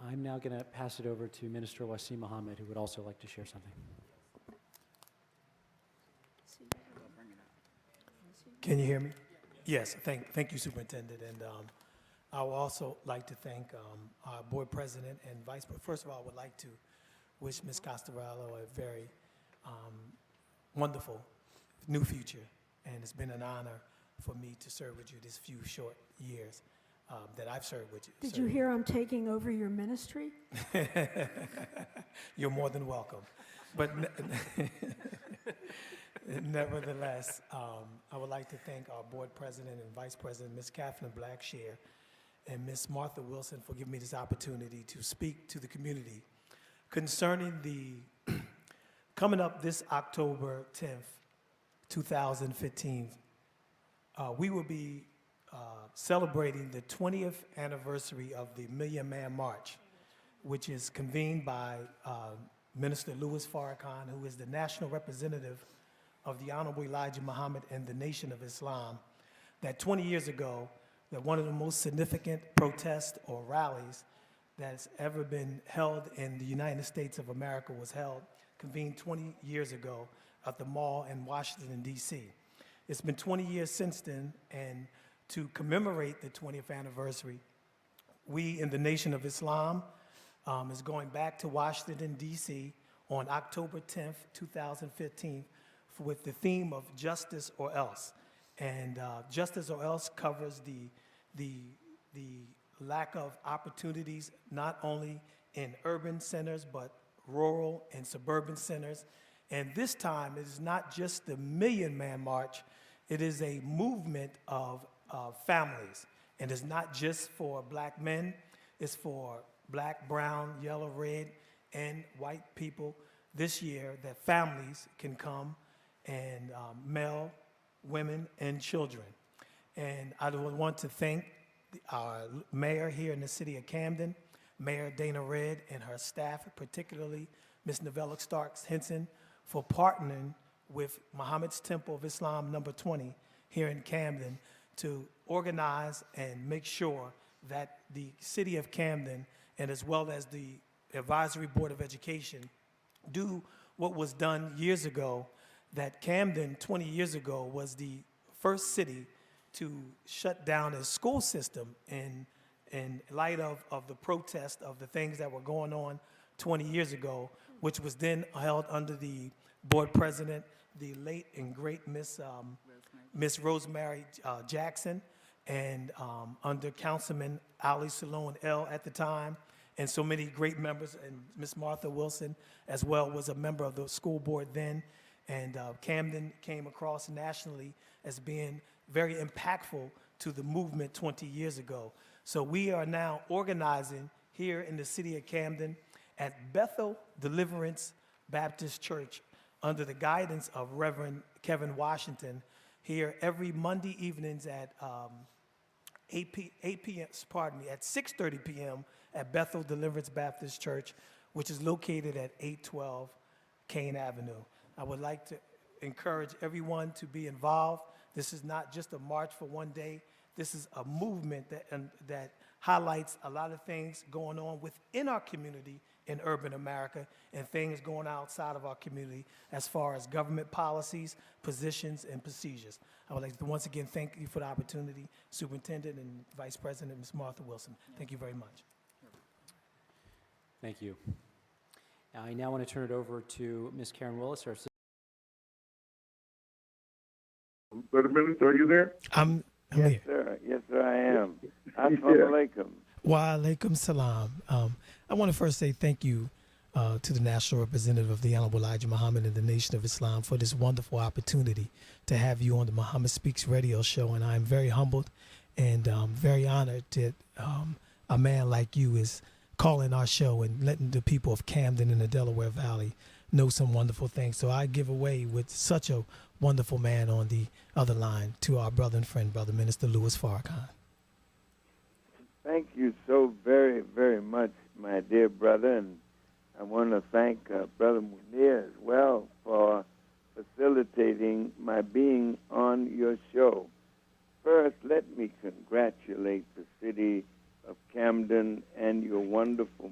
I'm now going to pass it over to Minister Wasim Mohammed, who would also like to share something. Can you hear me? Yes, thank you, Superintendent. And I would also like to thank our board president and vice president. First of all, I would like to wish Ms. Costarello a very wonderful new future. And it's been an honor for me to serve with you this few short years that I've served with you. Did you hear I'm taking over your ministry? You're more than welcome. But nevertheless, I would like to thank our board president and vice president, Ms. Catherine Blackshear, and Ms. Martha Wilson for giving me this opportunity to speak to the community concerning the coming up this October 10th, 2015. We will be celebrating the 20th anniversary of the Million Man March, which is convened by Minister Louis Farrakhan, who is the national representative of the Honorable Elijah Muhammad and the Nation of Islam, that 20 years ago, that one of the most significant protests or rallies that's ever been held in the United States of America was convened 20 years ago at the mall in Washington, D.C. It's been 20 years since then, and to commemorate the 20th anniversary, we in the Nation of Islam is going back to Washington, D.C. on October 10th, 2015, with the theme of Justice or Else. And Justice or Else covers the lack of opportunities, not only in urban centers, but rural and suburban centers. And this time, it is not just the Million Man March, it is a movement of families. And it's not just for black men, it's for black, brown, yellow, red, and white people this year, that families can come, and male, women, and children. And I would want to thank our mayor here in the city of Camden, Mayor Dana Redd, and her staff, particularly Ms. Novella Starks Henson, for partnering with Muhammad's Temple of Islam number 20 here in Camden to organize and make sure that the city of Camden, and as well as the Advisory Board of Education, do what was done years ago, that Camden 20 years ago was the first city to shut down a school system in light of the protest of the things that were going on 20 years ago, which was then held under the board president, the late and great Miss Rosemary Jackson, and under Councilman Ali Salone L at the time, and so many great members, and Miss Martha Wilson as well was a member of the school board then. And Camden came across nationally as being very impactful to the movement 20 years ago. So we are now organizing here in the city of Camden at Bethel Deliverance Baptist Church under the guidance of Reverend Kevin Washington here every Monday evenings at 6:30 p.m. at Bethel Deliverance Baptist Church, which is located at 812 Kane Avenue. I would like to encourage everyone to be involved. This is not just a march for one day. This is a movement that highlights a lot of things going on within our community in urban America and things going outside of our community as far as government policies, positions, and procedures. I would like to once again thank you for the opportunity, Superintendent and Vice President, Ms. Martha Wilson. Thank you very much. Thank you. I now want to turn it over to Ms. Karen Willis, our assistant. Brother Minister, are you there? I'm Yes, here. sir. Yes, sir, I am. Assalamu alaikum. Wa alaikum salam. I want to first say thank you to the national representative of the Honorable Elijah Muhammad and the Nation of Islam for this wonderful opportunity to have you on the Muhammad Speaks radio show. And I'm very humbled and very honored that a man like you is calling our show and letting the people of Camden and the Delaware Valley know some wonderful things. So I give away with such a wonderful man on the other line to our brother and friend, Brother Minister Louis Farrakhan. Thank you so very, very much, my dear brother. And I want to thank Brother Munir as well for facilitating my being on your show. First, let me congratulate the city of Camden and your wonderful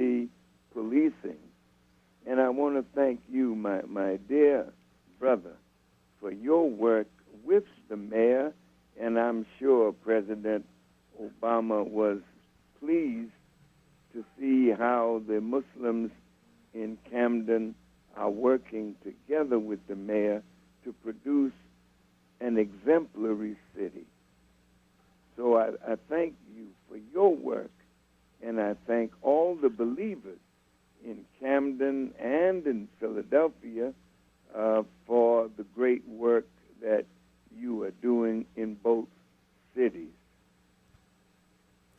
community policing. And I want to thank you, my dear brother, for your work with the mayor, and I'm sure President Obama was pleased to see how the Muslims in Camden are working together with the mayor to produce an exemplary city. So I thank you for your work, and I thank all the believers in Camden and in Philadelphia for the great work that you are doing in both cities.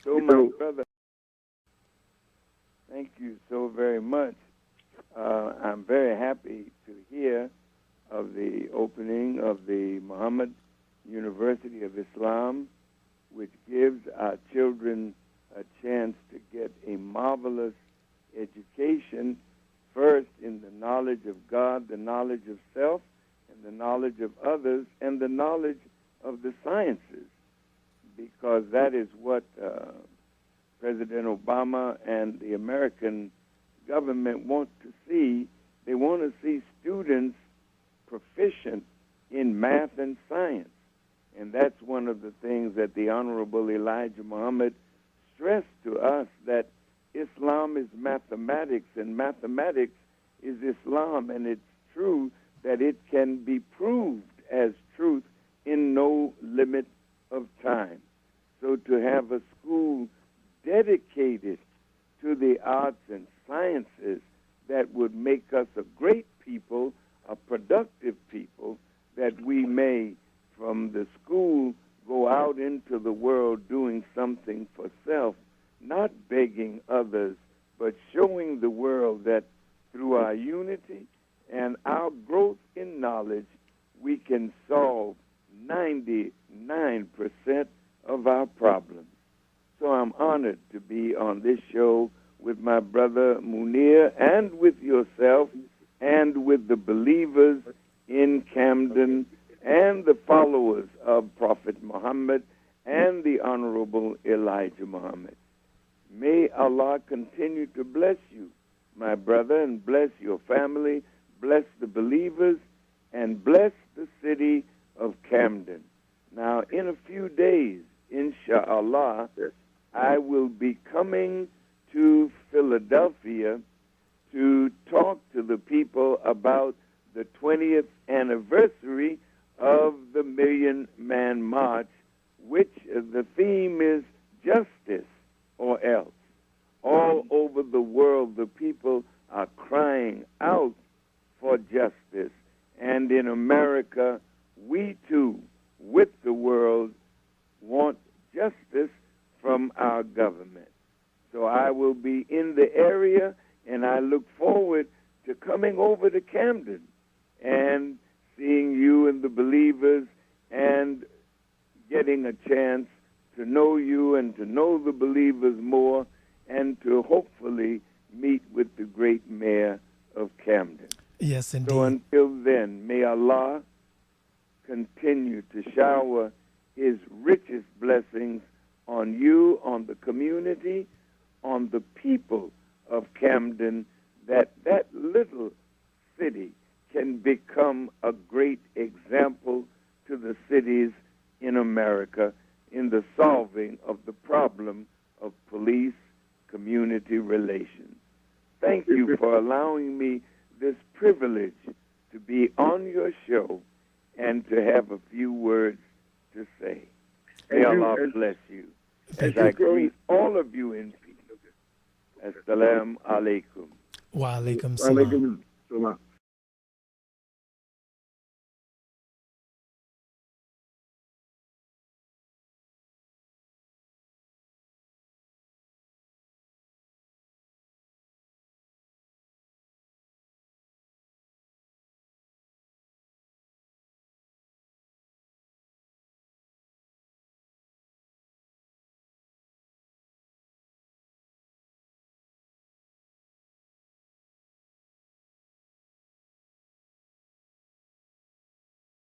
So, my brother, thank you so very much. I'm very happy to hear of the opening of the Muhammad University of Islam, which gives our children a chance to get a marvelous education, first in the knowledge of God, the knowledge of self, and the knowledge of others, and the knowledge of the sciences, because that is what President Obama and the American government want to see. They want to see students proficient in math and science. And that's one of the things that the Honorable Elijah Muhammad stressed to us, that Islam is mathematics, and mathematics is Islam, and it's true that it can be proved as truth in no limit of time. So to have a school dedicated to the arts and sciences that would make us a great people, a productive people, that we may, from the school, go out into the world doing something for self, not begging others, but showing the world that through our unity and our growth in knowledge, we can solve 99% of our problems. So I'm honored to be on this show with my brother Munir, and with yourself, and with the believers in Camden, and the followers of Prophet Muhammad, and the Honorable Elijah Muhammad. May Allah continue to bless you, my brother, and bless your family, bless the believers, and bless the city of Camden. Now, in a few days, inshallah, I will be coming to Philadelphia to talk to the people about the 20th anniversary of the Million Man March, which the theme is justice or else. All over the world, the people are crying out for justice. And in America, we too, with the world, want justice from our government. So I will be in the area, and I look forward to coming over to Camden and seeing you and the believers, and getting a chance to know you and to know the believers more, and to hopefully meet with the great mayor of Camden. Yes, indeed. So until then, may Allah continue to shower his richest blessings on you, on the community, on the people of Camden, that little city can become a great example to the cities in America in the solving of the problem of police-community relations. Thank you for allowing me this privilege to be on your show and to have a few words to say. May Allah bless you. As I greet all of you in peace. Assalamu alaikum. Wa alaikum salam. Salam.